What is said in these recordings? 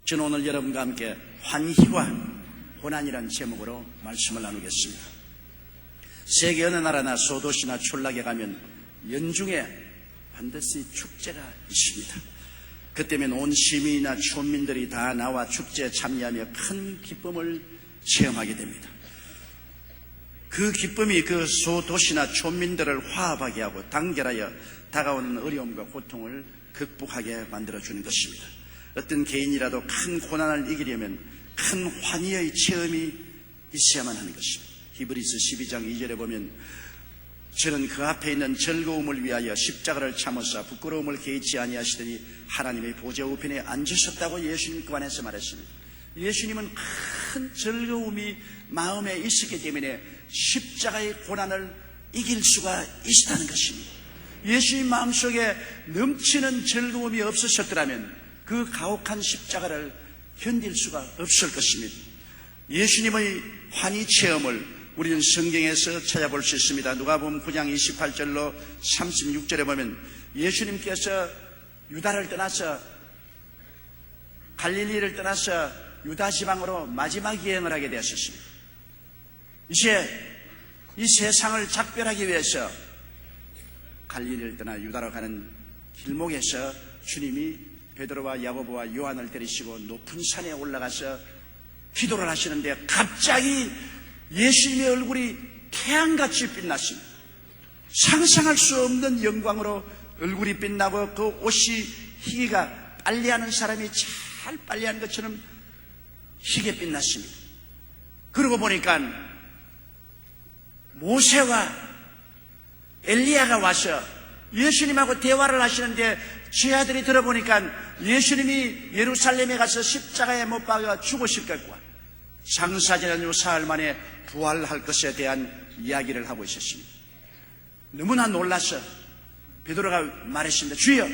저는 오늘 여러분과 함께 환희와 고난이라는 제목으로 말씀을 나누겠습니다. 세계 어느 나라나 소도시나 촌락에 가면 연중에 반드시 축제가 있습니다. 그때면 온 시민이나 촌민들이 다 나와 축제에 참여하며 큰 기쁨을 체험하게 됩니다. 그 기쁨이 그 소도시나 촌민들을 화합하게 하고 단결하여 다가오는 어려움과 고통을 극복하게 만들어주는 것입니다. 어떤 개인이라도 큰 고난을 이기려면 큰 환희의 체험이 있어야만 하는 것입니다. 히브리서 12장 2절에 보면 저는 그 앞에 있는 즐거움을 위하여 십자가를 참으사 부끄러움을 개의치 아니하시더니 하나님의 보좌 우편에 앉으셨다고 예수님 그 안에서 말했습니다. 예수님은 큰 즐거움이 마음에 있었기 때문에 십자가의 고난을 이길 수가 있다는 것입니다. 예수님 마음속에 넘치는 즐거움이 없으셨더라면 그 가혹한 십자가를 견딜 수가 없을 것입니다. 예수님의 환희 체험을 우리는 성경에서 찾아볼 수 있습니다. 누가복음 9장 28절로 36절에 보면 예수님께서 유다를 떠나서 갈릴리를 떠나서 유다 지방으로 마지막 여행을 하게 되었습니다. 이제 이 세상을 작별하기 위해서 갈릴리를 떠나 유다로 가는 길목에서 주님이 베드로와 야고보와 요한을 데리시고 높은 산에 올라가서 기도를 하시는데 갑자기 예수님의 얼굴이 태양같이 빛났습니다. 상상할 수 없는 영광으로 얼굴이 빛나고 그 옷이 희기가 빨래하는 사람이 잘 빨래하는 것처럼 희게 빛났습니다. 그러고 보니까 모세와 엘리야가 와서 예수님하고 대화를 하시는데 제 아들이 들어보니까 예수님이 예루살렘에 가서 십자가에 못 박아 죽으실 것과 장사지난 후 사흘 만에 부활할 것에 대한 이야기를 하고 있었습니다. 너무나 놀라서 베드로가 말했습니다. 주여,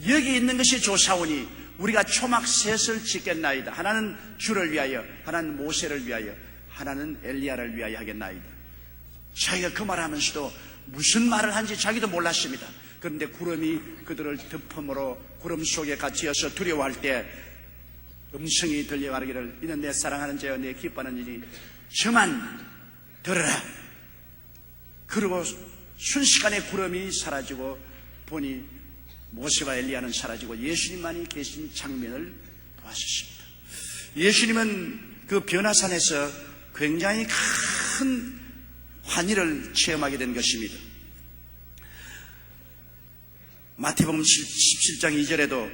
여기 있는 것이 좋사오니 우리가 초막 셋을 짓겠나이다. 하나는 주를 위하여, 하나는 모세를 위하여, 하나는 엘리야를 위하여 하겠나이다. 자기가 그 말하면서도 무슨 말을 한지 자기도 몰랐습니다. 그런데 구름이 그들을 덮음으로 구름 속에 갇혀서 두려워할 때 음성이 들려가기를 이는 내 사랑하는 자여 내 기뻐하는 이니 저만 들으라. 그리고 순식간에 구름이 사라지고 보니 모세와 엘리야는 사라지고 예수님만이 계신 장면을 보았습니다. 예수님은 그 변화산에서 굉장히 큰 환희를 체험하게 된 것입니다. 마태복음 17장 2절에도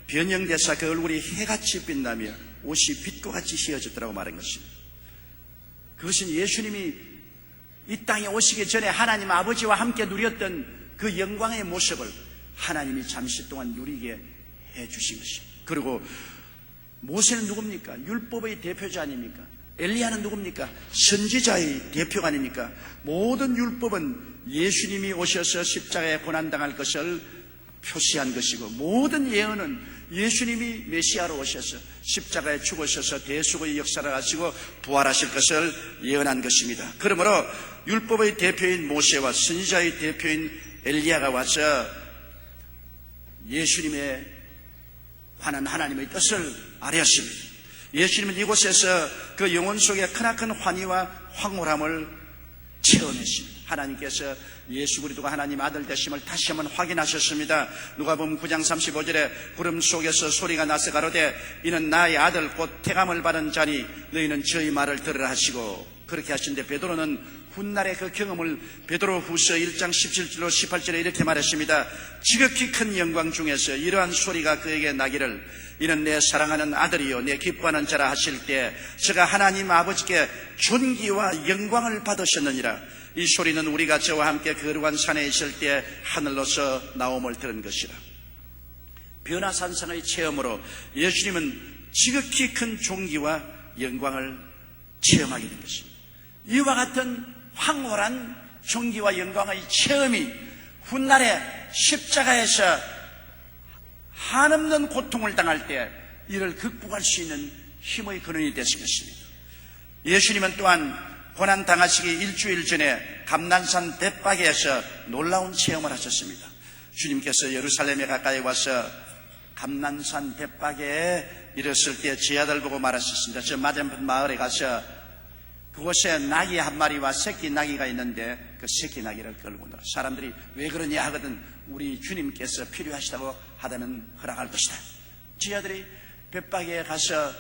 변형되사 그 얼굴이 해같이 빛나며 옷이 빛과 같이 휘어졌더라고 말한 것입니다. 그것은 예수님이 이 땅에 오시기 전에 하나님 아버지와 함께 누렸던 그 영광의 모습을 하나님이 잠시 동안 누리게 해주신 것입니다. 그리고 모세는 누굽니까? 율법의 대표자 아닙니까? 엘리야는 누굽니까? 선지자의 대표가 아닙니까? 모든 율법은 예수님이 오셔서 십자가에 고난당할 것을 표시한 것이고 모든 예언은 예수님이 메시아로 오셔서 십자가에 죽으셔서 대속의 역사를 하시고 부활하실 것을 예언한 것입니다. 그러므로 율법의 대표인 모세와 선지자의 대표인 엘리야가 와서 예수님의 관한 하나님의 뜻을 아뢰었습니다. 예수님은 이곳에서 그 영혼 속에 크나큰 환희와 황홀함을 체험했습니다. 하나님께서 예수 그리스도가 하나님 아들 되심을 다시 한번 확인하셨습니다. 누가복음 9장 35절에 구름 속에서 소리가 나서 가로되 이는 나의 아들 곧 태감을 받은 자니 너희는 저희 말을 들으라 하시고 그렇게 하신데 베드로는 훗날의 그 경험을 베드로후서 1장 17절로 18절에 이렇게 말했습니다. 지극히 큰 영광 중에서 이러한 소리가 그에게 나기를 이는 내 사랑하는 아들이요 내 기뻐하는 자라 하실 때 제가 하나님 아버지께 존귀와 영광을 받으셨느니라. 이 소리는 우리가 저와 함께 거룩한 산에 있을 때 하늘로서 나옴을 들은 것이라. 변화산상의 체험으로 예수님은 지극히 큰 존귀와 영광을 체험하게 된 것입니다. 이와 같은 황홀한 존귀와 영광의 체험이 훗날에 십자가에서 한없는 고통을 당할 때 이를 극복할 수 있는 힘의 근원이 됐을 것입니다. 예수님은 또한 고난 당하시기 일주일 전에 감난산 벳박에서 놀라운 체험을 하셨습니다. 주님께서 예루살렘에 가까이 와서 감난산 벳박에 이르렀을 때 제 아들 보고 말하셨습니다. 저 맞은편 마을에 가서 그곳에 나귀 한 마리와 새끼 나귀가 있는데 그 새끼 나귀를 끌고 오너라. 사람들이 왜 그러냐 하거든 우리 주님께서 필요하시다고 하다면 허락할 것이다. 제 아들이 벳박에 가서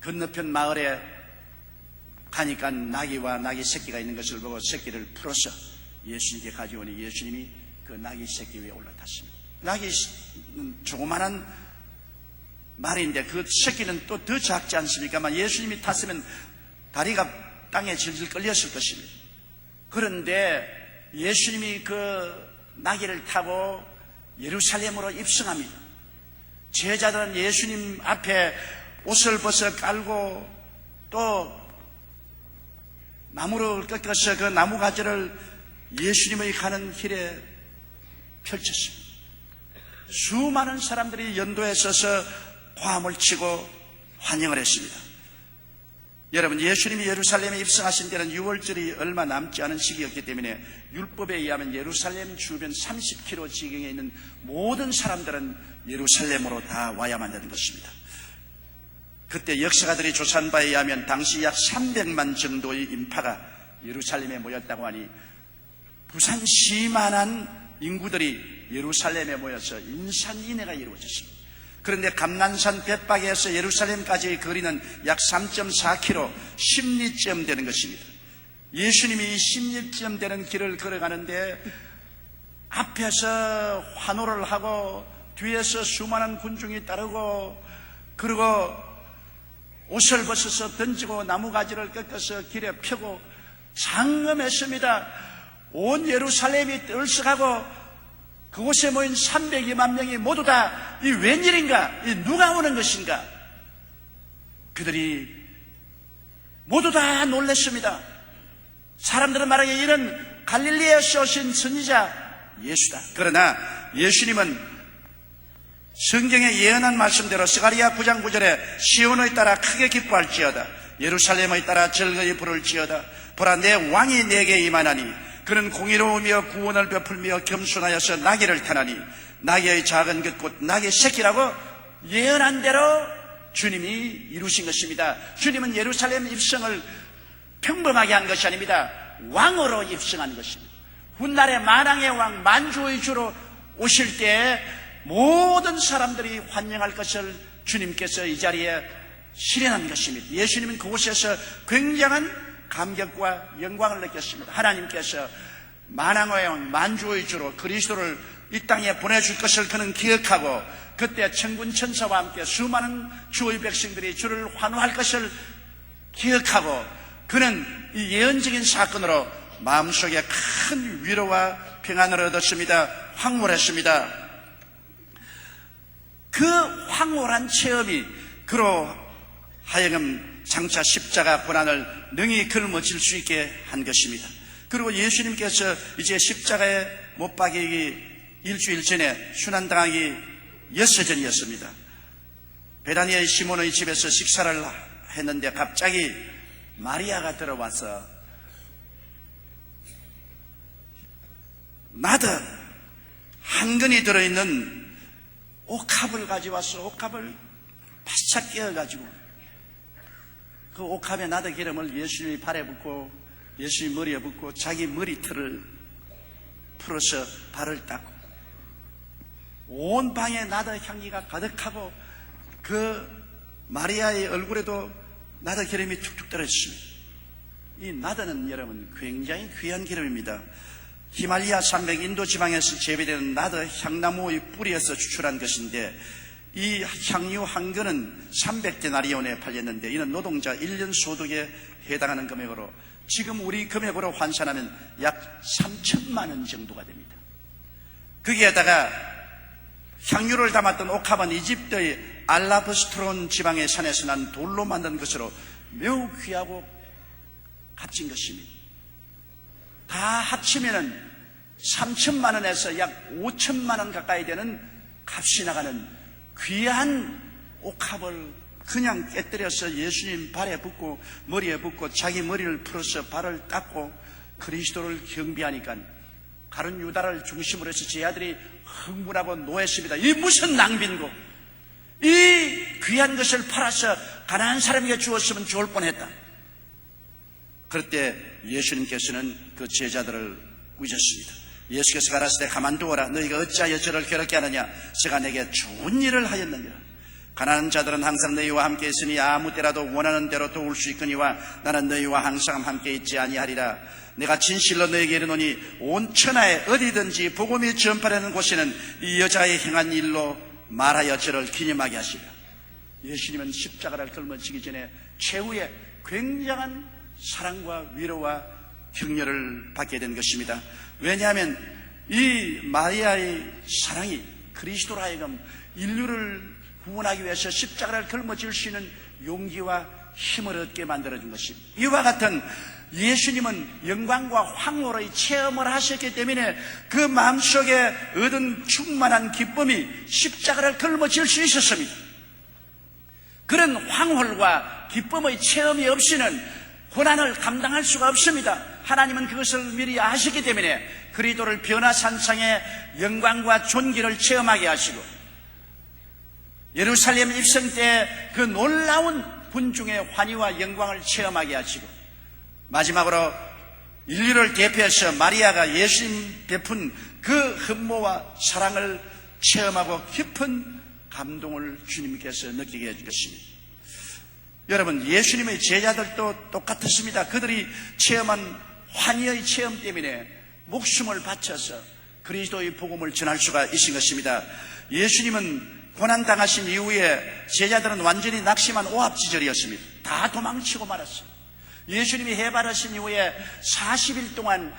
건너편 마을에 가니까 나귀와 나귀 새끼가 있는 것을 보고 새끼를 풀어서 예수님께 가져오니 예수님이 그 나귀 새끼 위에 올라탔습니다. 나귀는 조그만한 말인데 그 새끼는 또 더 작지 않습니까? 예수님이 탔으면 다리가 땅에 질질 끌렸을 것입니다. 그런데 예수님이 그 나귀를 타고 예루살렘으로 입성합니다. 제자들은 예수님 앞에 옷을 벗어 깔고 또 나무를 꺾어서 그 나무 가지를 예수님의 가는 길에 펼쳤습니다. 수많은 사람들이 연도에 서서 화음을 치고 환영을 했습니다. 여러분, 예수님이 예루살렘에 입성하신 때는 6월절이 얼마 남지 않은 시기였기 때문에 율법에 의하면 예루살렘 주변 30km 지경에 있는 모든 사람들은 예루살렘으로 다 와야만 되는 것입니다. 그때 역사가들이 조사한 바에 의하면 당시 약 300만 정도의 인파가 예루살렘에 모였다고 하니 부산시만한 인구들이 예루살렘에 모여서 인산인해가 이루어졌습니다. 그런데 감난산 벳박에서 예루살렘까지의 거리는 약 3.4km, 10리쯤 되는 것입니다. 예수님이 10리쯤 되는 길을 걸어가는데 앞에서 환호를 하고 뒤에서 수많은 군중이 따르고 그리고 옷을 벗어서 던지고 나무가지를 꺾어서 길에 펴고 장엄했습니다. 온 예루살렘이 떨썩하고 그곳에 모인 302만 명이 모두 다 이 웬일인가? 이 누가 오는 것인가? 그들이 모두 다 놀랐습니다. 사람들은 말하기에 이는 갈릴리에서 오신 선지자 예수다. 그러나 예수님은 성경에 예언한 말씀대로 스가랴 9장 9절에 시온의 따라 크게 기뻐할지어다. 예루살렘의 따라 즐거이 부를지어다. 보라 내 왕이 내게 임하나니 그는 공의로우며 구원을 베풀며 겸손하여서 나귀를 타나니 나귀의 작은 것 곧 나귀 새끼라고 예언한 대로 주님이 이루신 것입니다. 주님은 예루살렘 입성을 평범하게 한 것이 아닙니다. 왕으로 입성한 것입니다. 훗날에 만왕의 왕 만주의 주로 오실 때 모든 사람들이 환영할 것을 주님께서 이 자리에 실현한 것입니다. 예수님은 그곳에서 굉장한 감격과 영광을 느꼈습니다. 하나님께서 만왕의 왕 만주의 주로 그리스도를 이 땅에 보내줄 것을 그는 기억하고 그때 천군 천사와 함께 수많은 주의 백성들이 주를 환호할 것을 기억하고 그는 이 예언적인 사건으로 마음속에 큰 위로와 평안을 얻었습니다. 황홀했습니다. 그 황홀한 체험이 그로 하여금 장차 십자가 고난을 능히 걸머질 수 있게 한 것입니다. 그리고 예수님께서 이제 십자가에 못 박이기 일주일 전에 순환당하기 6전이었습니다. 베다니아의 시몬의 집에서 식사를 했는데 갑자기 마리아가 들어와서 나드 한 근이 들어있는 옥합을 가져와서 옥합을 바싹 깨어가지고 그 옥합에 나드 기름을 예수님이 발에 붓고 예수님 머리에 붓고 자기 머리털을 풀어서 발을 닦고 온 방에 나드 향기가 가득하고 그 마리아의 얼굴에도 나드 기름이 툭툭 떨어졌습니다. 이 나드는 여러분 굉장히 귀한 기름입니다. 히말리아 산맥 인도 지방에서 재배되는 나드 향나무의 뿌리에서 추출한 것인데 이 향유 한 근은 300데나리온에 팔렸는데 이는 노동자 1년 소득에 해당하는 금액으로 지금 우리 금액으로 환산하면 약 3천만 원 정도가 됩니다. 거기에다가 향유를 담았던 옥합은 이집트의 알라브스트론 지방의 산에서 난 돌로 만든 것으로 매우 귀하고 값진 것입니다. 다 합치면은 3천만 원에서 약 5천만 원 가까이 되는 값이 나가는 귀한 옥합을 그냥 깨뜨려서 예수님 발에 붓고 머리에 붓고 자기 머리를 풀어서 발을 닦고 그리스도를 경배하니까 가룟 유다를 중심으로 해서 제 아들이 흥분하고 노했습니다. 이 무슨 낭비인고, 이 귀한 것을 팔아서 가난한 사람에게 주었으면 좋을 뻔했다. 그럴 때 예수님께서는 그 제자들을 꾸짖었습니다. 예수께서 가라사대 가만두어라. 너희가 어찌하여 저를 괴롭게 하느냐. 제가 내게 좋은 일을 하였느니라. 가난한 자들은 항상 너희와 함께 있으니 아무 때라도 원하는 대로 도울 수 있거니와 나는 너희와 항상 함께 있지 아니하리라. 내가 진실로 너희에게 이르노니 온 천하에 어디든지 복음이 전파되는 곳에는 이 여자의 행한 일로 말하여 저를 기념하게 하시리라. 예수님은 십자가를 걸머지기 전에 최후의 굉장한 사랑과 위로와 격려를 받게 된 것입니다. 왜냐하면 이 마리아의 사랑이 그리스도로 하여금 인류를 구원하기 위해서 십자가를 걸머질 수 있는 용기와 힘을 얻게 만들어준 것입니다. 이와 같은 예수님은 영광과 황홀의 체험을 하셨기 때문에 그 마음속에 얻은 충만한 기쁨이 십자가를 걸머질 수 있었습니다. 그런 황홀과 기쁨의 체험이 없이는 고난을 감당할 수가 없습니다. 하나님은 그것을 미리 아시기 때문에 그리스도를 변화산상의 영광과 존귀를 체험하게 하시고 예루살렘 입성 때 그 놀라운 군중의 환희와 영광을 체험하게 하시고 마지막으로 인류를 대표해서 마리아가 예수님 베푼 그 흠모와 사랑을 체험하고 깊은 감동을 주님께서 느끼게 해줄 것입니다. 여러분, 예수님의 제자들도 똑같았습니다. 그들이 체험한 환희의 체험 때문에 목숨을 바쳐서 그리스도의 복음을 전할 수가 있은 것입니다. 예수님은 고난당하신 이후에 제자들은 완전히 낙심한 오합지졸이었습니다. 다 도망치고 말았어요. 예수님이 해발하신 이후에 40일 동안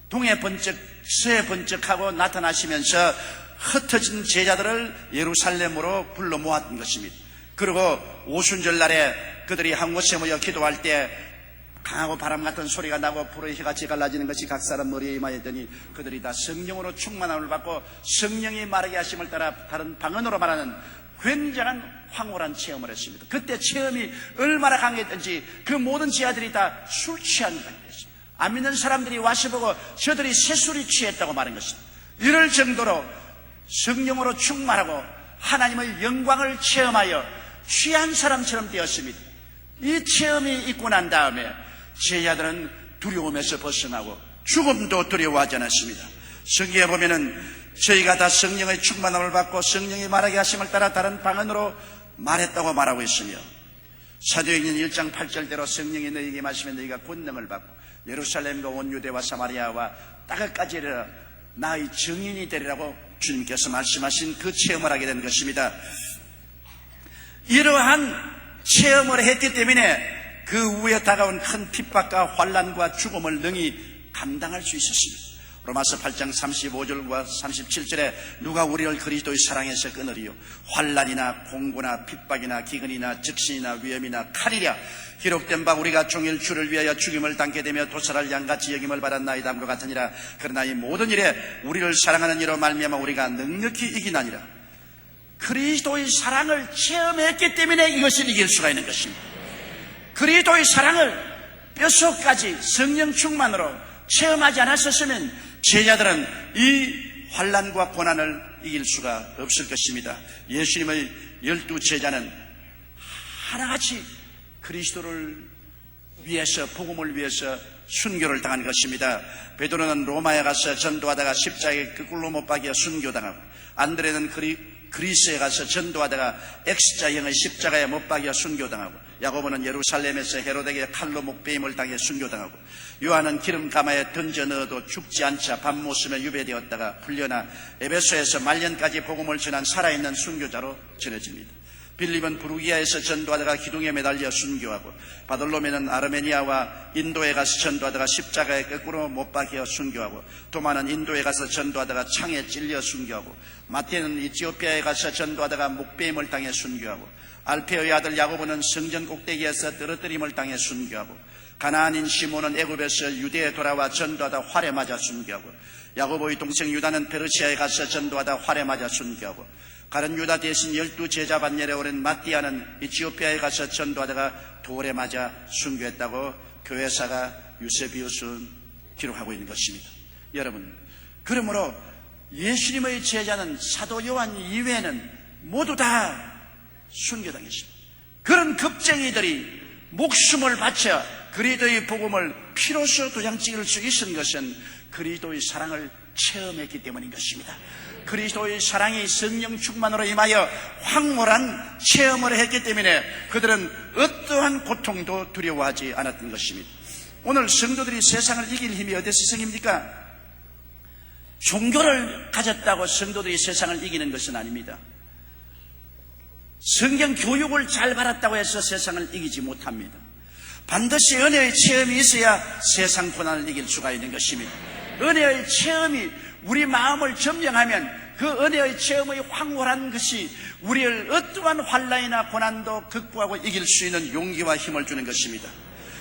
동해 번쩍 서해 번쩍하고 나타나시면서 흩어진 제자들을 예루살렘으로 불러 모았던 것입니다. 그리고 오순절 날에 그들이 한 곳에 모여 기도할 때 강하고 바람 같은 소리가 나고 불의 혀같이 갈라지는 것이 각 사람 머리에 임하였더니 그들이 다 성령으로 충만함을 받고 성령이 말하게 하심을 따라 다른 방언으로 말하는 굉장한 황홀한 체험을 했습니다. 그때 체험이 얼마나 강했던지 그 모든 제자들이 다 술 취한 것이었습니다. 안 믿는 사람들이 와서 보고 저들이 새술이 취했다고 말한 것입니다. 이럴 정도로 성령으로 충만하고 하나님의 영광을 체험하여 취한 사람처럼 되었습니다. 이 체험이 있고 난 다음에 제자들은 두려움에서 벗어나고 죽음도 두려워하지 않았습니다. 성경에 보면은 저희가 다 성령의 충만함을 받고 성령이 말하게 하심을 따라 다른 방언으로 말했다고 말하고 있으며 사도행전 1장 8절대로 성령이 너희에게 마시면 너희가 권능을 받고 예루살렘과 온 유대와 사마리아와 땅끝까지 이르러 나의 증인이 되리라고 주님께서 말씀하신 그 체험을 하게 된 것입니다. 이러한 체험을 했기 때문에 그 후에 다가온 큰 핍박과 환난과 죽음을 능히 감당할 수 있었습니다. 로마서 8장 35절과 37절에 누가 우리를 그리스도의 사랑에서 끊으리요 환난이나 공고나 핍박이나 기근이나 적신이나 위험이나 칼이랴 기록된 바 우리가 종일 주를 위하여 죽임을 당게 되며 도살할 양같이 여김을 받았나이다 함과 같으니라. 그러나 이 모든 일에 우리를 사랑하는 이로 말미암아 우리가 넉넉히 이기나니라. 그리스도의 사랑을 체험했기 때문에 이것을 이길 수가 있는 것입니다. 그리스도의 사랑을 뼛속까지 성령 충만으로 체험하지 않았었으면 제자들은 이 환난과 고난을 이길 수가 없을 것입니다. 예수님의 12제자는 하나같이 그리스도를 위해서 복음을 위해서 순교를 당한 것입니다. 베드로는 로마에 가서 전도하다가 십자가에 거꾸로 못 박여 순교당하고 안드레는 그리스에 가서 전도하다가 X자형의 십자가에 못 박여 순교당하고 야고보는 예루살렘에서 헤로데에게 칼로 목베임을 당해 순교당하고 요한은 기름 가마에 던져 넣어도 죽지 않자 밤모습에 유배되었다가 풀려나 에베소에서 말년까지 복음을 전한 살아있는 순교자로 전해집니다. 빌립은 부르기아에서 전도하다가 기둥에 매달려 순교하고 바돌로메는 아르메니아와 인도에 가서 전도하다가 십자가에 거꾸로 못 박혀 순교하고 도마는 인도에 가서 전도하다가 창에 찔려 순교하고 마태는 이티오피아에 가서 전도하다가 목베임을 당해 순교하고 알페의 아들 야고보는 성전 꼭대기에서 떨어뜨림을 당해 순교하고 가나안인 시몬은 애굽에서 유대에 돌아와 전도하다 활에 맞아 순교하고 야고보의 동생 유다는 페르시아에 가서 전도하다 활에 맞아 순교하고 가룟 유다 대신 12제자 반 내려오는 마띠아는 이티오피아에 가서 전도하다가 돌에 맞아 순교했다고 교회사가 유세비우스는 기록하고 있는 것입니다. 여러분, 그러므로 예수님의 제자는 사도 요한 이외에는 모두 다 순교당했습니다. 그런 겁쟁이들이 목숨을 바쳐 그리스도의 복음을 피로써 도장찍을 수 있은 것은 그리스도의 사랑을 체험했기 때문인 것입니다. 그리스도의 사랑이 성령 충만으로 임하여 황홀한 체험을 했기 때문에 그들은 어떠한 고통도 두려워하지 않았던 것입니다. 오늘 성도들이 세상을 이길 힘이 어디서 생깁니까? 종교를 가졌다고 성도들이 세상을 이기는 것은 아닙니다. 성경 교육을 잘 받았다고 해서 세상을 이기지 못합니다. 반드시 은혜의 체험이 있어야 세상 고난을 이길 수가 있는 것입니다. 은혜의 체험이 우리 마음을 점령하면 그 은혜의 체험의 황홀한 것이 우리를 어떠한 환난이나 고난도 극복하고 이길 수 있는 용기와 힘을 주는 것입니다.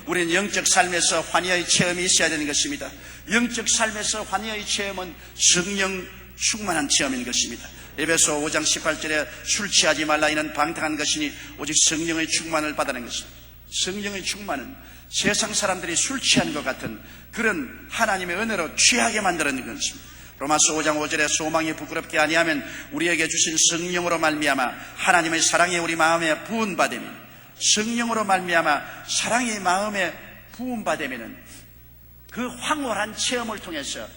우리는 영적 삶에서 환희의 체험이 있어야 되는 것입니다. 영적 삶에서 환희의 체험은 성령 충만한 체험인 것입니다. 에베소 5장 18절에 술 취하지 말라 이는 방탕한 것이니 오직 성령의 충만을 받아낸 것입니다. 성령의 충만은 세상 사람들이 술 취하는 것 같은 그런 하나님의 은혜로 취하게 만들어낸 것입니다. 로마서 5장 5절에 소망이 부끄럽게 아니하면 우리에게 주신 성령으로 말미암아 하나님의 사랑이 우리 마음에 부은바되면, 성령으로 말미암아 사랑이 마음에 부은바되면은 그 황홀한 체험을 통해서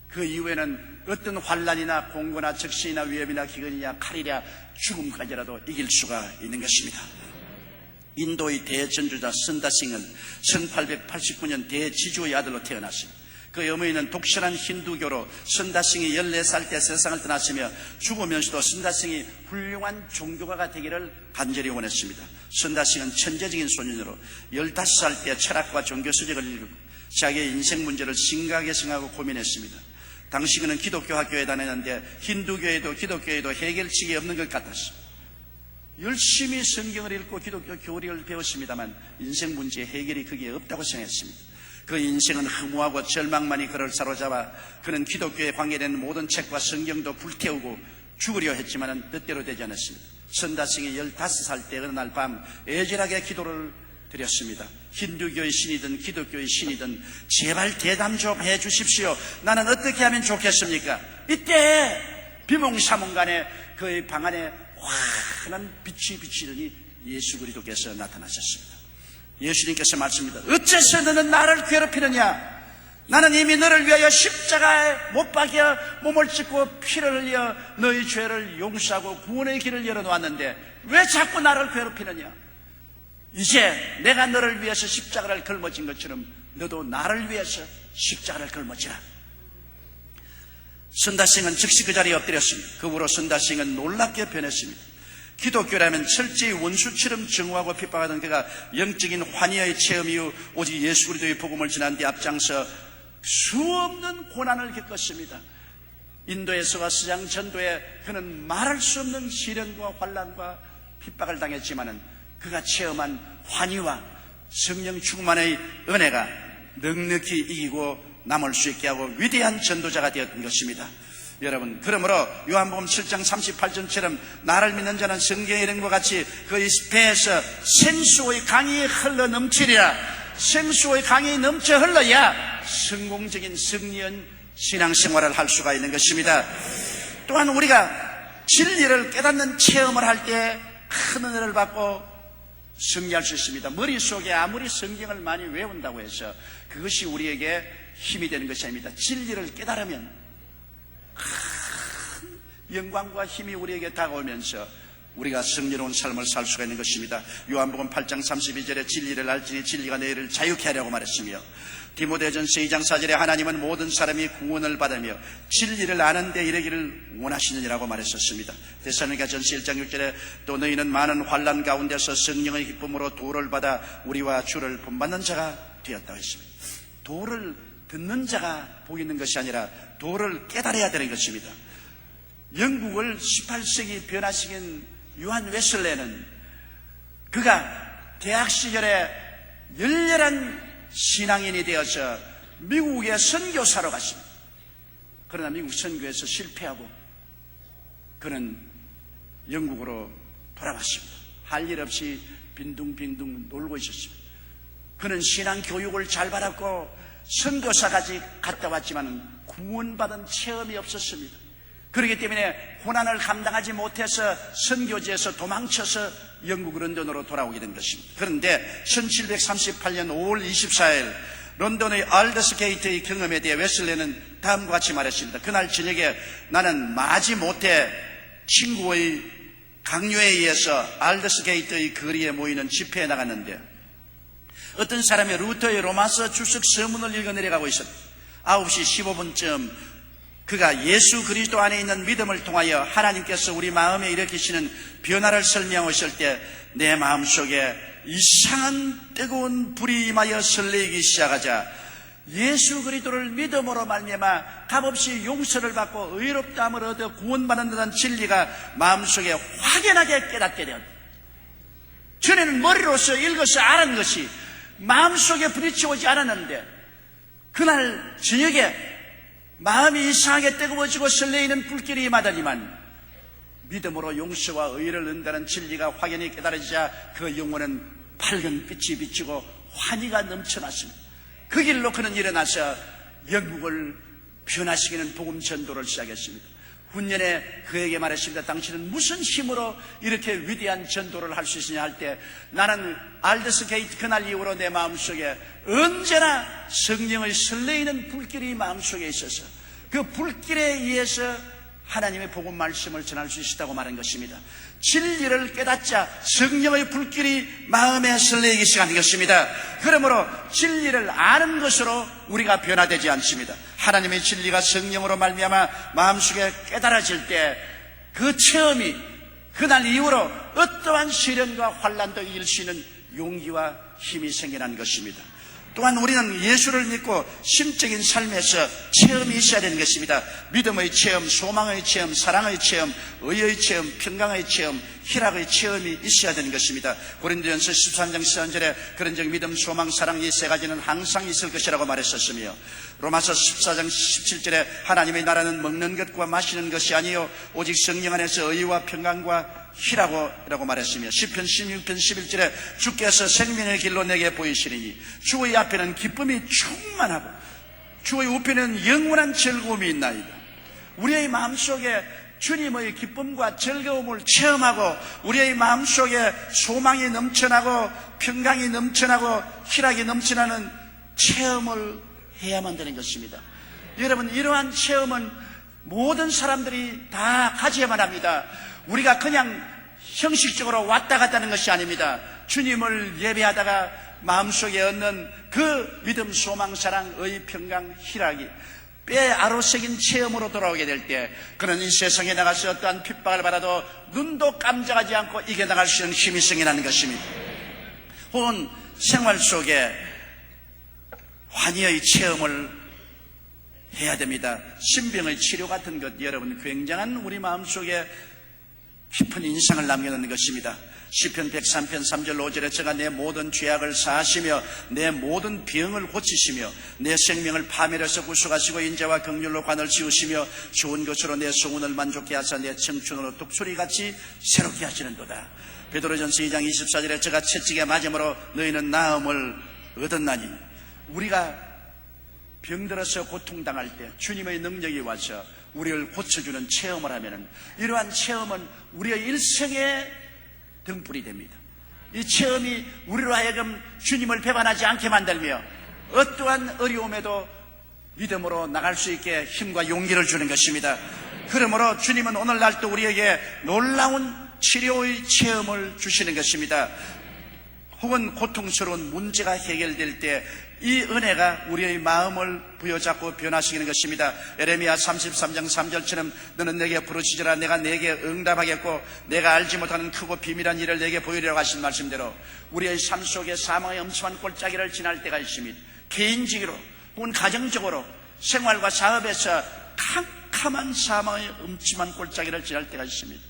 그 이후에는 어떤 환난이나 공고나 적신이나 위협이나 기근이나 칼이나 죽음까지라도 이길 수가 있는 것입니다. 인도의 대전주자 선다싱은 1889년 대지주의 아들로 태어났습니다. 그 어머니는 독실한 힌두교로 선다싱이 14살 때 세상을 떠났으며 죽으면서도 선다싱이 훌륭한 종교가가 되기를 간절히 원했습니다. 선다싱은 천재적인 소년으로 15살 때 철학과 종교 서적을 읽고 자기의 인생 문제를 심각하게 생각하고 고민했습니다. 당시 그는 기독교 학교에 다녔는데 힌두교에도 기독교에도 해결책이 없는 것 같았습니다. 열심히 성경을 읽고 기독교 교리를 배웠습니다만 인생 문제의 해결이 그게 없다고 생각했습니다. 그 인생은 허무하고 절망만이 그를 사로잡아 그는 기독교에 관계된 모든 책과 성경도 불태우고 죽으려 했지만 뜻대로 되지 않았습니다. 선다싱이 15살 때 어느 날 밤 애절하게 기도를 드렸습니다. 힌두교의 신이든 기독교의 신이든 제발 대답 좀 해주십시오. 나는 어떻게 하면 좋겠습니까? 이때 비몽사몽간에 그의 방 안에 환한 빛이 비치더니 예수 그리스도께서 나타나셨습니다. 예수님께서 말씀합니다. 어째서 너는 나를 괴롭히느냐? 나는 이미 너를 위하여 십자가에 못 박여 몸을 찢고 피를 흘려 너의 죄를 용서하고 구원의 길을 열어놓았는데 왜 자꾸 나를 괴롭히느냐? 이제 내가 너를 위해서 십자가를 걸머진 것처럼 너도 나를 위해서 십자가를 걸머지라. 선다싱은 즉시 그 자리에 엎드렸습니다. 그 후로 선다싱은 놀랍게 변했습니다. 기독교라면 철저히 원수처럼 증오하고 핍박하던 그가 영적인 환희의 체험 이후 오직 예수 그리스도의 복음을 전한 뒤 앞장서 수없는 고난을 겪었습니다. 인도에서와 서양 전도에 그는 말할 수 없는 시련과 환난과 핍박을 당했지만은 그가 체험한 환희와 성령 충만의 은혜가 넉넉히 이기고 남을 수 있게 하고 위대한 전도자가 되었던 것입니다. 여러분, 그러므로 요한복음 7장 38절처럼 나를 믿는 자는 성경에 이른 것 같이 그의 배에서 생수의 강이 흘러 넘치리라. 생수의 강이 넘쳐 흘러야 성공적인 승리한 신앙생활을 할 수가 있는 것입니다. 또한 우리가 진리를 깨닫는 체험을 할 때 큰 은혜를 받고 승리할 수 있습니다. 머릿속에 아무리 성경을 많이 외운다고 해서 그것이 우리에게 힘이 되는 것이 아닙니다. 진리를 깨달으면 큰 영광과 힘이 우리에게 다가오면서 우리가 승리로운 삶을 살 수가 있는 것입니다. 요한복음 8장 32절에 진리를 알지니 진리가 너희를 자유케 하려고 말했으며 디모데전서 2장 4절에 하나님은 모든 사람이 구원을 받으며 진리를 아는 데 이르기를 원하시느니라고 말했었습니다. 데살로니가전서 1장 6절에 또 너희는 많은 환난 가운데서 성령의 기쁨으로 도를 받아 우리와 주를 본받는 자가 되었다고 했습니다. 도를 듣는 자가 보이는 것이 아니라 도를 깨달아야 되는 것입니다. 영국을 18세기 변화시킨 요한 웨슬레는 그가 대학 시절에 열렬한 신앙인이 되어서 미국에 선교사로 갔습니다. 그러나 미국 선교에서 실패하고 그는 영국으로 돌아왔습니다. 할 일 없이 빈둥빈둥 놀고 있었습니다. 그는 신앙 교육을 잘 받았고 선교사까지 갔다 왔지만 구원받은 체험이 없었습니다. 그렇기 때문에 고난을 감당하지 못해서 선교지에서 도망쳐서 영국 런던으로 돌아오게 된 것입니다. 그런데 1738년 5월 24일 런던의 알더스게이트의 경험에 대해 웨슬레는 다음과 같이 말했습니다. 그날 저녁에 나는 마지못해 친구의 강요에 의해서 알더스게이트의 거리에 모이는 집회에 나갔는데 어떤 사람이 루터의 로마서 주석 서문을 읽어 내려가고 있었다. 9시 15분쯤 그가 예수 그리스도 안에 있는 믿음을 통하여 하나님께서 우리 마음에 일으키시는 변화를 설명하고 있을 때 내 마음속에 이상한 뜨거운 불이 임하여 설레이기 시작하자 예수 그리스도를 믿음으로 말미암아 값없이 용서를 받고 의롭다함을 얻어 구원받는 듯한 진리가 마음속에 확연하게 깨닫게 되었다. 전에는 머리로서 읽어서 아는 것이 마음속에 부딪혀오지 않았는데 그날 저녁에 마음이 이상하게 뜨거워지고 설레이는 불길이 임하더니만 믿음으로 용서와 의를 얻는다는 진리가 확연히 깨달아지자 그 영혼은 밝은 빛이 비치고 환희가 넘쳐났습니다. 그 길로 그는 일어나서 영국을 변화시키는 복음 전도를 시작했습니다. 훈련에 그에게 말했습니다. 당신은 무슨 힘으로 이렇게 위대한 전도를 할 수 있으냐 할 때 나는 알더스게이트 그날 이후로 내 마음속에 언제나 성령의 설레이는 불길이 마음속에 있어서 그 불길에 의해서 하나님의 복음 말씀을 전할 수 있었다고 말한 것입니다. 진리를 깨닫자 성령의 불길이 마음에 설레기 시작하는 것입니다. 그러므로 진리를 아는 것으로 우리가 변화되지 않습니다. 하나님의 진리가 성령으로 말미암아 마음속에 깨달아질 때 그 체험이 그날 이후로 어떠한 시련과 환난도 이길 수 있는 용기와 힘이 생겨난 것입니다. 또한 우리는 예수를 믿고 심적인 삶에서 체험이 있어야 되는 것입니다. 믿음의 체험, 소망의 체험, 사랑의 체험, 의의 체험, 평강의 체험, 희락의 체험이 있어야 되는 것입니다. 고린도전서 13장 14절에 그런 적 믿음, 소망, 사랑 이 세 가지는 항상 있을 것이라고 말했었으며 로마서 14장 17절에 하나님의 나라는 먹는 것과 마시는 것이 아니요 오직 성령 안에서 의와 평강과 희라고 말했으며 시편 16편 11절에 주께서 생명의 길로 내게 보이시리니 주의 앞에는 기쁨이 충만하고 주의 우편에는 영원한 즐거움이 있나이다. 우리의 마음속에 주님의 기쁨과 즐거움을 체험하고 우리의 마음속에 소망이 넘쳐나고 평강이 넘쳐나고 희락이 넘쳐나는 체험을 해야만 되는 것입니다. 여러분, 이러한 체험은 모든 사람들이 다 가져야만 합니다. 우리가 그냥 형식적으로 왔다 갔다 하는 것이 아닙니다. 주님을 예배하다가 마음속에 얻는 그 믿음, 소망, 사랑, 의, 평강, 희락이 뼈에 아로새긴 체험으로 돌아오게 될 때 그는 이 세상에 나가서 어떠한 핍박을 받아도 눈도 깜짝하지 않고 이겨나갈 수 있는 힘이 생겨나는 것입니다. 혹은 생활 속에 환희의 체험을 해야 됩니다. 신병의 치료 같은 것, 여러분, 굉장한 우리 마음속에 깊은 인상을 남겨놓는 것입니다. 시편 103편 3절 5절에 제가 내 모든 죄악을 사하시며 내 모든 병을 고치시며 내 생명을 파멸해서 구속하시고 인자와 긍휼로 관을 지으시며 좋은 것으로 내 소원을 만족케 하사 내 청춘으로 독수리같이 새롭게 하시는도다. 베드로전서 2장 24절에 제가 채찍에 맞음으로 너희는 나음을 얻었나니, 우리가 병들어서 고통당할 때 주님의 능력이 와서 우리를 고쳐주는 체험을 하면은 이러한 체험은 우리의 일생의 등불이 됩니다. 이 체험이 우리로 하여금 주님을 배반하지 않게 만들며 어떠한 어려움에도 믿음으로 나갈 수 있게 힘과 용기를 주는 것입니다. 그러므로 주님은 오늘날도 우리에게 놀라운 치료의 체험을 주시는 것입니다. 혹은 고통스러운 문제가 해결될 때 이 은혜가 우리의 마음을 부여잡고 변화시키는 것입니다. 에레미야 33장 3절처럼 너는 내게 부르짖으라 내가 내게 응답하겠고 내가 알지 못하는 크고 비밀한 일을 내게 보이리라고 하신 말씀대로 우리의 삶 속에 사망의 엄침한 골짜기를 지날 때가 있습니다. 개인적으로 혹은 가정적으로 생활과 사업에서 캄캄한 사망의 엄침한 골짜기를 지날 때가 있습니다.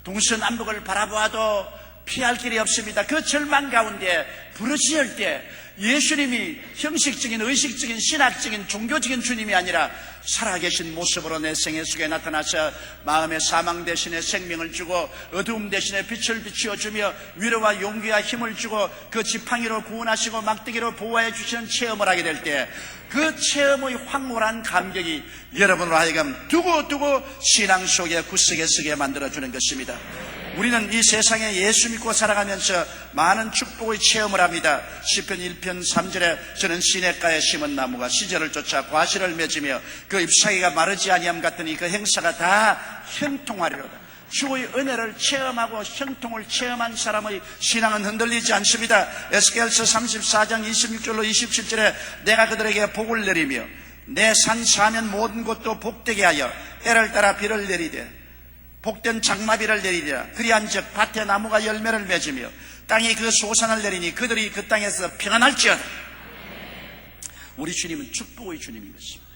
동서남북을 바라보아도 피할 길이 없습니다. 그 절망 가운데 부르짖을 때 예수님이 형식적인, 의식적인, 신학적인, 종교적인 주님이 아니라 살아계신 모습으로 내 생애 속에 나타나서 마음의 사망 대신에 생명을 주고 어두움 대신에 빛을 비추어주며 위로와 용기와 힘을 주고 그 지팡이로 구원하시고 막대기로 보호해 주시는 체험을 하게 될 때 그 체험의 황홀한 감격이 여러분으로 하여금 두고두고 신앙 속에 굳세게 서게 만들어주는 것입니다. 우리는 이 세상에 예수 믿고 살아가면서 많은 축복의 체험을 합니다. 시편 1편 3절에 저는 시냇가에 심은 나무가 시절을 쫓아 과실을 맺으며 그 잎사귀가 마르지 아니함 같으니 그 행사가 다 형통하리로다. 주의 은혜를 체험하고 형통을 체험한 사람의 신앙은 흔들리지 않습니다. 에스겔서 34장 26절로 27절에 내가 그들에게 복을 내리며 내 산 사면 모든 곳도 복되게 하여 애를 따라 비를 내리되 복된 장마비를 내리리라. 그리한즉 밭에 나무가 열매를 맺으며 땅이 그 소산을 내리니 그들이 그 땅에서 평안할지어다. 우리 주님은 축복의 주님인 것입니다.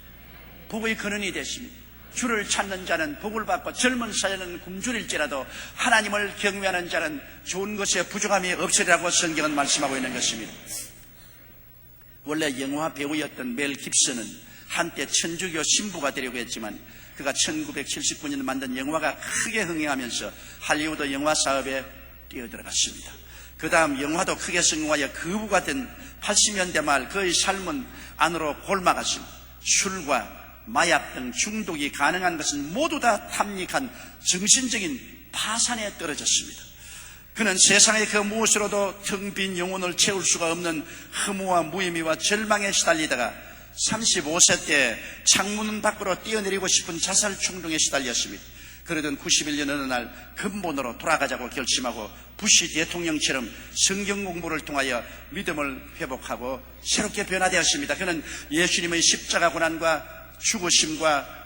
복의 근원이 되십니다. 주를 찾는 자는 복을 받고 젊은 사자는 굶주릴지라도 하나님을 경외하는 자는 좋은 것에 부족함이 없으리라고 성경은 말씀하고 있는 것입니다. 원래 영화 배우였던 멜 깁슨은 한때 천주교 신부가 되려고 했지만 그가 1979년에 만든 영화가 크게 흥행하면서 할리우드 영화 사업에 뛰어들어갔습니다. 그 다음 영화도 크게 성공하여 거부가 된 80년대 말 그의 삶은 안으로 골마갔습니다. 술과 마약 등 중독이 가능한 것은 모두 다 탐닉한 정신적인 파산에 떨어졌습니다. 그는 세상의 그 무엇으로도 텅 빈 영혼을 채울 수가 없는 허무와 무의미와 절망에 시달리다가 35세 때 창문 밖으로 뛰어내리고 싶은 자살 충동에 시달렸습니다. 그러던 91년 어느 날 근본으로 돌아가자고 결심하고 부시 대통령처럼 성경 공부를 통하여 믿음을 회복하고 새롭게 변화되었습니다. 그는 예수님의 십자가 고난과 죽으심과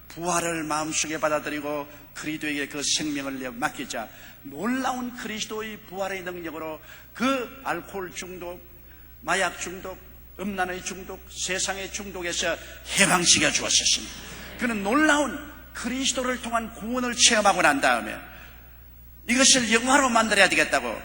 부활을 마음속에 받아들이고 그리스도에게 그 생명을 맡기자 놀라운 그리스도의 부활의 능력으로 그 알코올 중독, 마약 중독, 음란의 중독, 세상의 중독에서 해방시켜 주었습니다. 그는 놀라운 그리스도를 통한 구원을 체험하고 난 다음에 이것을 영화로 만들어야 되겠다고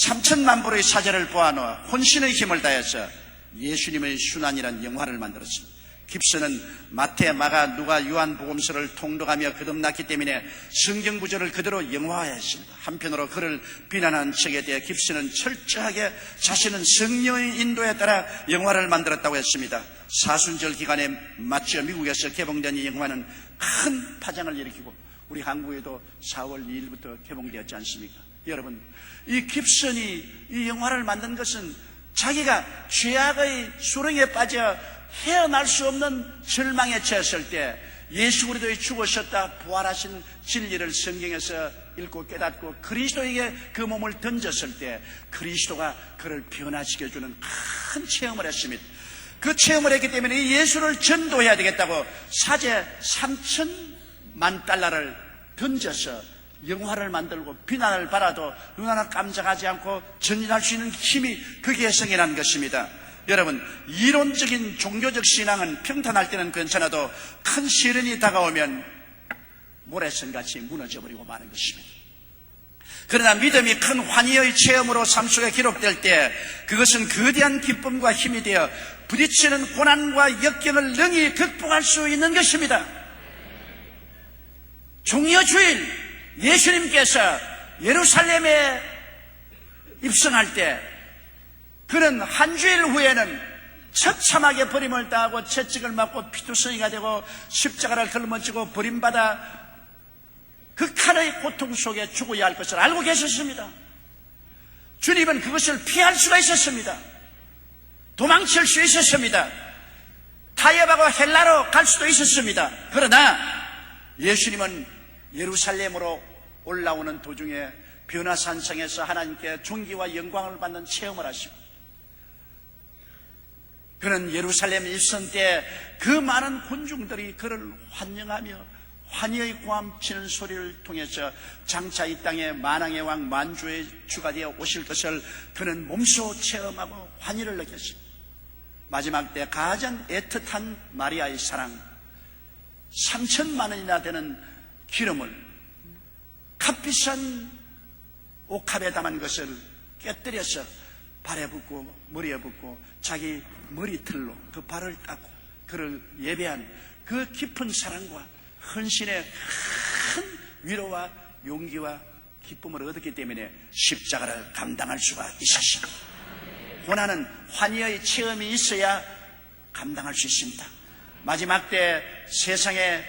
3천만 불의 사제를 보아놓아 혼신의 힘을 다해서 예수님의 순환이라는 영화를 만들었습니다. 깁슨은 마태, 마가, 누가, 요한 복음서를 통독하며 거듭났기 때문에 성경 구절을 그대로 영화화했습니다. 한편으로 그를 비난한 책에 대해 깁슨은 철저하게 자신은 성령의 인도에 따라 영화를 만들었다고 했습니다. 사순절 기간에 맞춰 미국에서 개봉된 이 영화는 큰 파장을 일으키고 우리 한국에도 4월 2일부터 개봉되었지 않습니까? 여러분, 이 깁슨이 이 영화를 만든 것은 자기가 죄악의 수렁에 빠져 헤어날 수 없는 절망에 처했을 때 예수 그리스도의 죽으셨다 부활하신 진리를 성경에서 읽고 깨닫고 그리스도에게 그 몸을 던졌을 때 그리스도가 그를 변화시켜주는 큰 체험을 했습니다. 그 체험을 했기 때문에 예수를 전도해야 되겠다고 사제 3천만 달러를 던져서 영화를 만들고 비난을 받아도 눈 하나 깜짝하지 않고 전진할 수 있는 힘이 그게 생겨난 것입니다. 여러분, 이론적인 종교적 신앙은 평탄할 때는 괜찮아도 큰 시련이 다가오면 모래성같이 무너져버리고 마는 것입니다. 그러나 믿음이 큰 환희의 체험으로 삶 속에 기록될 때 그것은 거대한 기쁨과 힘이 되어 부딪히는 고난과 역경을 능히 극복할 수 있는 것입니다. 종려주일 예수님께서 예루살렘에 입성할 때 그는 한 주일 후에는 처참하게 버림을 당하고 채찍을 맞고 피투성이가 되고 십자가를 걸머지고 버림받아 극한의 고통 속에 죽어야 할 것을 알고 계셨습니다. 주님은 그것을 피할 수가 있었습니다. 도망칠 수 있었습니다. 타협하고 헬라로 갈 수도 있었습니다. 그러나 예수님은 예루살렘으로 올라오는 도중에 변화산성에서 하나님께 존귀와 영광을 받는 체험을 하시고 그는 예루살렘 입성 때 그 많은 군중들이 그를 환영하며 환희의 고함치는 소리를 통해서 장차 이 땅에 만왕의 왕 만주의 주가 되어 오실 것을 그는 몸소 체험하고 환희를 느꼈습니다. 마지막 때 가장 애틋한 마리아의 사랑 3천만 원이나 되는 기름을 값비싼 옥합에 담은 것을 깨뜨려서 발에 붙고 머리에 붙고 자기 머리털로 그 발을 닦고 그를 예배한 그 깊은 사랑과 헌신의 큰 위로와 용기와 기쁨을 얻었기 때문에 십자가를 감당할 수가 있었습니다. 고난은 환희의 체험이 있어야 감당할 수 있습니다. 마지막 때 세상에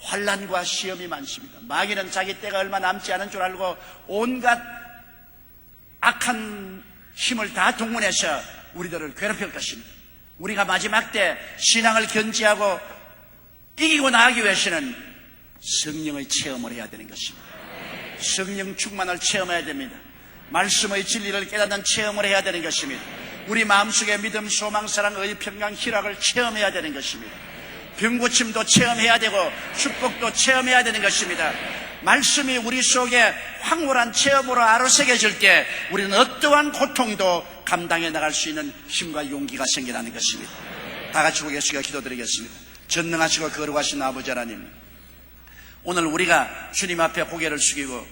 환난과 시험이 많습니다. 마귀는 자기 때가 얼마 남지 않은 줄 알고 온갖 악한 힘을 다 동원해서 우리들을 괴롭힐 것입니다. 우리가 마지막 때 신앙을 견지하고 이기고 나가기 위해서는 성령의 체험을 해야 되는 것입니다. 성령 충만을 체험해야 됩니다. 말씀의 진리를 깨닫는 체험을 해야 되는 것입니다. 우리 마음속에 믿음, 소망, 사랑, 의, 평강, 희락을 체험해야 되는 것입니다. 병고침도 체험해야 되고 축복도 체험해야 되는 것입니다. 말씀이 우리 속에 황홀한 체험으로 아로새겨질 때 우리는 어떠한 고통도 감당해 나갈 수 있는 힘과 용기가 생겨나는 것입니다. 다 같이 고개숙여 기도드리겠습니다. 전능하시고 거룩하신 아버지 하나님, 오늘 우리가 주님 앞에 고개를 숙이고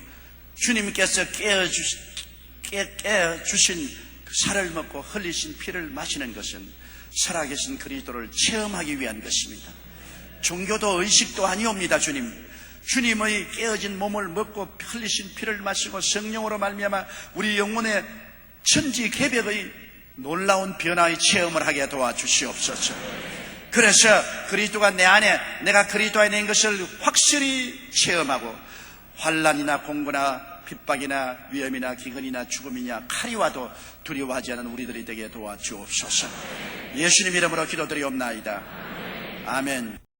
주님께서 깨어주신 그 살을 먹고 흘리신 피를 마시는 것은 살아계신 그리스도를 체험하기 위한 것입니다. 종교도 의식도 아니옵니다. 주님의 깨어진 몸을 먹고 흘리신 피를 마시고 성령으로 말미암아 우리 영혼의 천지개벽의 놀라운 변화의 체험을 하게 도와주시옵소서. 그래서 그리스도가 내 안에, 내가 그리스도 안에 있는 것을 확실히 체험하고 환난이나 공고나 핍박이나 위험이나 기근이나 죽음이냐 칼이 와도 두려워하지 않은 우리들이 되게 도와주옵소서. 예수님 이름으로 기도드리옵나이다. 아멘.